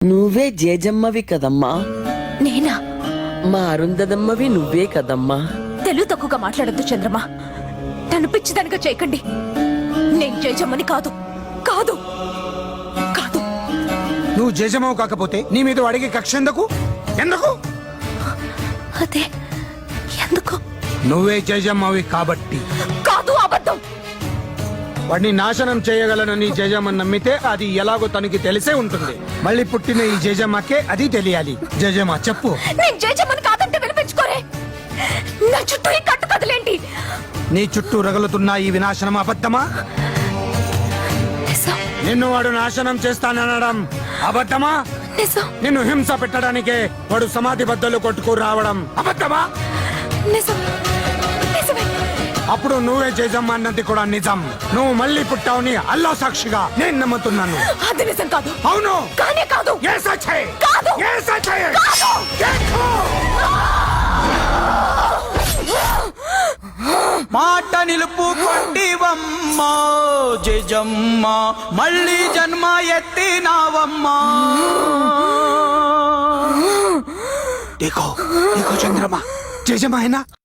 నువ్వే జేజమ్మవి కదమ్మా. నేనా? మా అరుంధదమ్మవి నువ్వే కదమ్మా. తెలుగు తక్కువగా మాట్లాడద్దు చంద్రమా. నన్ను పిచ్చిదనగా చేయకండి. నేను జేజమ్మని కాదు కాదు కాదు. నువ్వు జేజమ్మవు కాకపోతే నీ మీద అడిగే కక్ష ఎందుకు? అదే ఎందుకు? నువ్వే జేజమ్మవి కాబట్టి. కాదు, అబద్ధం. వాడిని నాశనం చేయగలనని జేజమ్మని నమ్మితే అది ఎలాగో తనకి తెలిసే ఉంటుంది. మళ్ళీ పుట్టిన ఈ జేజమ్మకే అది తెలియాలి. జేజమ్మ చెప్పు. నేను జేజమ్మని కాదంటే వినిపించుకోరే. నా చుట్టూ ఈ కట్టు కదలేంటి? నీ చుట్టూ రగులుతున్న ఈ వినాశనం అబద్ధమా? నిజం. నిన్ను వాడు నాశనం చేస్తాననడం అబద్ధమా? నిజం. నిన్ను హింస పెట్టడానికే వాడు సమాధి బద్దలు కొట్టుకు రావడం అబద్ధమా? నిజం. నిజమే. అప్పుడు నువ్వే జేజమ్మ అన్నది కూడా నిజం. నువ్వు మళ్ళీ పుట్టావుని అల్లా సాక్షిగా నేను నమ్ముతున్నాను. అది నిజం కాదు. అవును. కానే కాదు. ఏ సచ్చే? కాదు. ఏ సచ్చే? కాదు. देखो మాట నిలుపుకొంటివమ్మా జేజమ్మ, మళ్ళీ జన్మ ఎత్తినావమ్మా. देखो देखो चंद्रमा, जय जय मायना।